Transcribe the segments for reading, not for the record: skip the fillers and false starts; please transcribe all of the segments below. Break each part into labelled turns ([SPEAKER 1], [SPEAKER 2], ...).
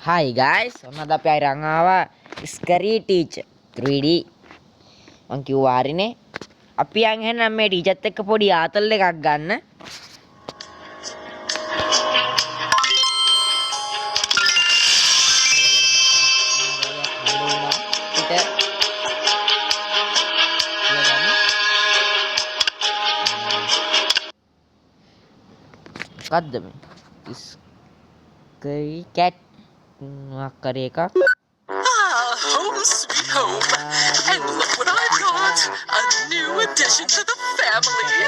[SPEAKER 1] Hi guys, ඔන්න අද අපි අරන් ආවා Scary Teacher 3D. මං කිව්වා ආරිනේ අපි යන් එහෙනම් මේ ටීචර්ත් එක්ක පොඩි ආතල් එකක් ගන්න. මොකද්ද මේ? Scary cat මොකක්කර එකක්.
[SPEAKER 2] Home sweet home. And look what I've got. A new addition to the family.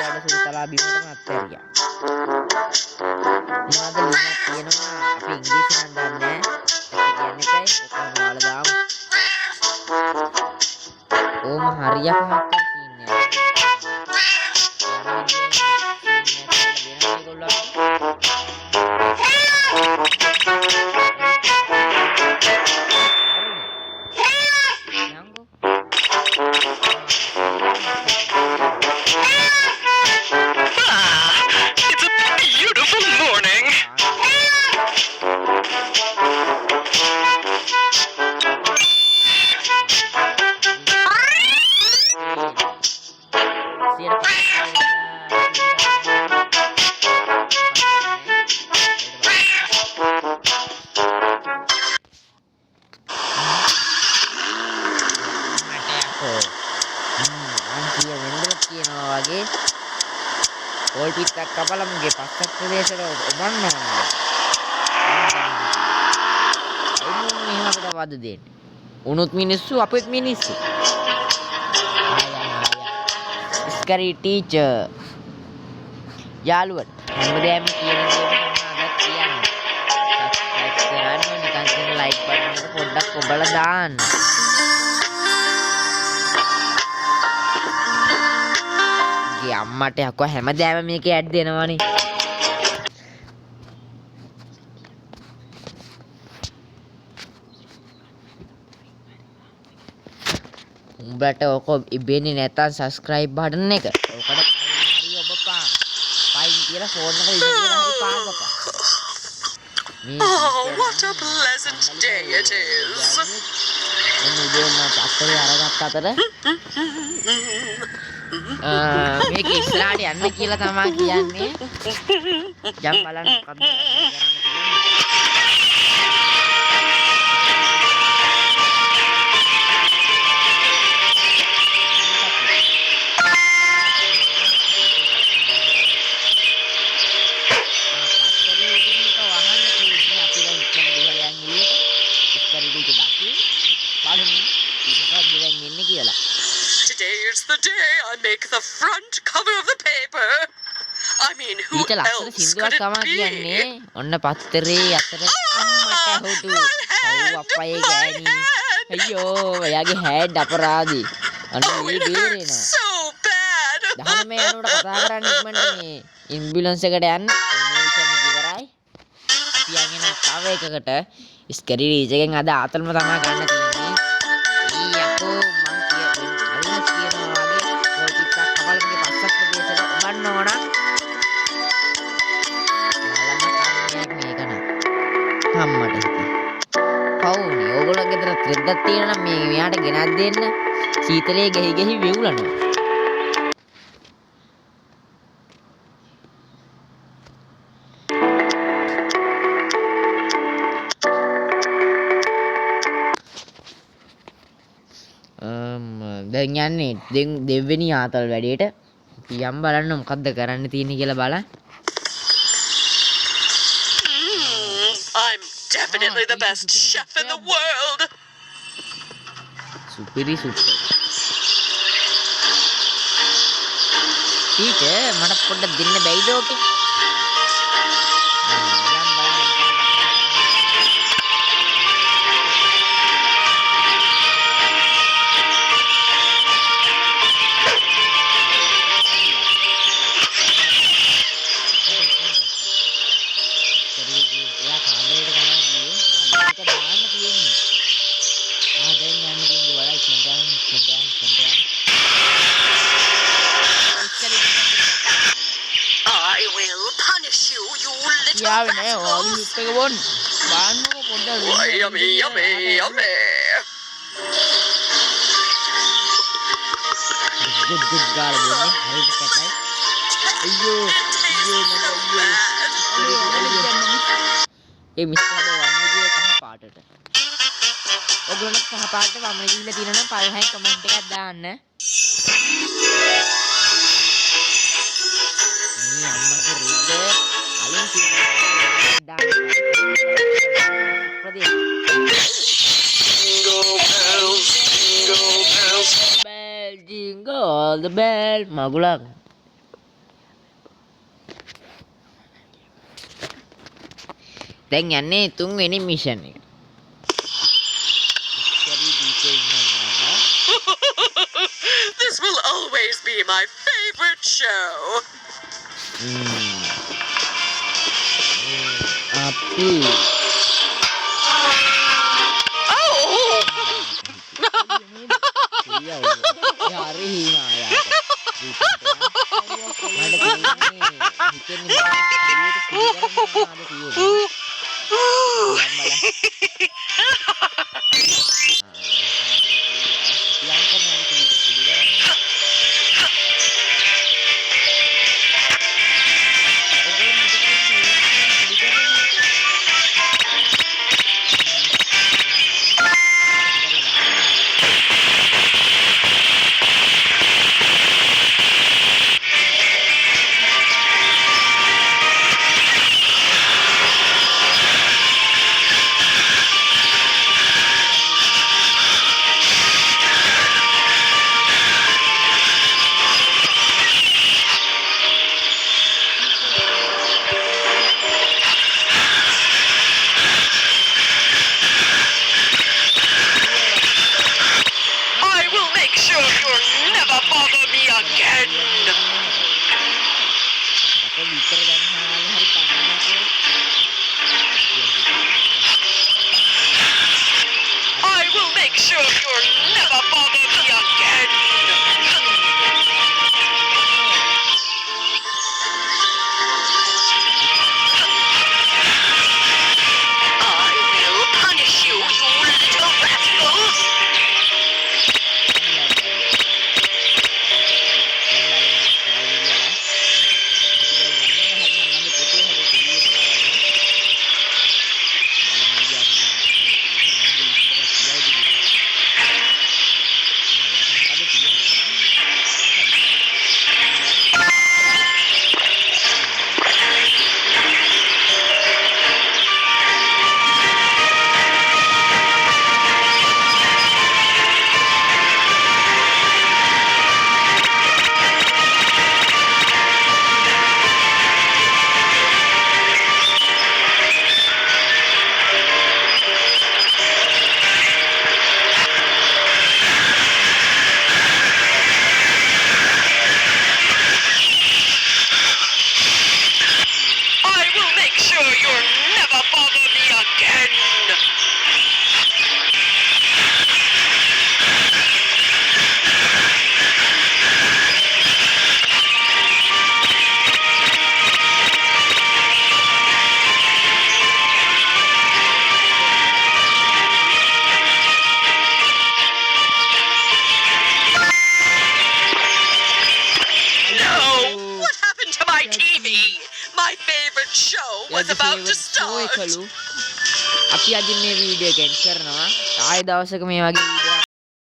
[SPEAKER 2] All පිටක් කපලා මුගේ පස්සක් ප්‍රදේශවල ඔබන්නවා. එන්නේ මෙහෙම අපිට වද දෙන්නේ. උනුත් මිනිස්සු අපිත් මිනිස්සු. Scary Teacher. යාළුවෝ හැමදේම කියන දේ තමයි අදත් කියන්නේ. සබ්ස්ක්‍රයිබ් කරන්න නිකන් ලයික් බටන් එක පොඩ්ඩක් ඔබලා දාන්න. අම්මට යකෝ හැමදාම මේකේ ඇඩ් දෙනවනේ. උඹට ඔක ඉබේනේ නැත්තම් සබ්ස්ක්‍රයිබ් බටන් එක. ඔකට හරි ඔබ පයින් කියලා ෆෝන් එක ඉඳලා හරි පාගපා. Oh, what a pleasant day it is.
[SPEAKER 1] මුදේ මම අත්තරේ අරගත්ත අතර මේක ඉස්සරහට යන්න කියලා තමයි කියන්නේ. යම් බලන්න මොකක්ද කරන්න
[SPEAKER 2] Today is the day I make the front cover of the paper. I mean, who else could it be?
[SPEAKER 1] ඔන්න පත්තරේ අතර අම්මට හොටු. ඔව් අප්පයි ගෑණි. අයියෝ එයාගේ හැඩ් අපරාධි. අනේ මේ බේරේනවා.
[SPEAKER 2] So bad.
[SPEAKER 1] දහන මේ යනකොට කතා කරන්න ඉක්මනට මේ ඇම්බියුලන්ස් එකට යන්න. මේකම ඉවරයි. අපි යන්නේ තව එකකට Scary Teacher එකෙන් අද ආතල්ම තමයි ගන්න තියෙන්නේ. ඊයකෝ අම්මට පවුනේ ඕගොල්ලෝ ගෙදර ත්‍රිද්දක් තියෙනවා නම් මේ මෙයාට ගෙනත් දෙන්න. සීතලේ ගෙහි ගෙහි වෙවුලනවා. දැන් යන්නේ දෙවෙනි ආතල් වැඩේට. යම් බලන්න මොකද්ද කරන්න තියෙන්නේ කියලා බලන්න.
[SPEAKER 2] I'm definitely the best chef in the world.
[SPEAKER 1] Superi super. Teacher, මට පොඩ්ඩක් දෙන්න බැයිද ඕකේ?
[SPEAKER 2] I will punish you, you little
[SPEAKER 1] යාවේ නෑ ඔයාගේ හිට් එක බොන්න. බාන්නකො පොඩ්ඩක්
[SPEAKER 3] Yummy, yummy, yummy.
[SPEAKER 1] ගුඩ් ගාලා බොන්නේ හරියට කැතයි අයියෝ ඒ මිස්ටර් වන්නේ කහ පාටට ඔයගොල්ලෝ කහ පාටට වමන ගිහිල්ලා තියෙනවා නම් පල්ලෙහාන් කමෙන්ට් එකක් දාන්න මේ අම්මගේ රුද්ද අලින් තියෙනවා දාන්න ප්‍රදේශ bell jingle all the bell මගුලක් දැන් යන්නේ තුන්වෙනි මිෂන් එක
[SPEAKER 3] This will always be my favorite show.
[SPEAKER 1] අපි
[SPEAKER 3] Oh!
[SPEAKER 1] හරි හිනා යාට මට හිතෙන්නේ
[SPEAKER 3] I will make sure you'll never bother me again.
[SPEAKER 1] අපේ විතර දැන් හාලේ හරි පන්නන්නකෝ
[SPEAKER 3] I will make sure you'll never bother me again. I will punish you, you little rascals. I will make sure you'll never bother me again. No! What happened to my TV? My favorite show was about to start.
[SPEAKER 1] එකලු අපි අද මේ video එක end කරනවා ආයෙ දවසක මේ වගේ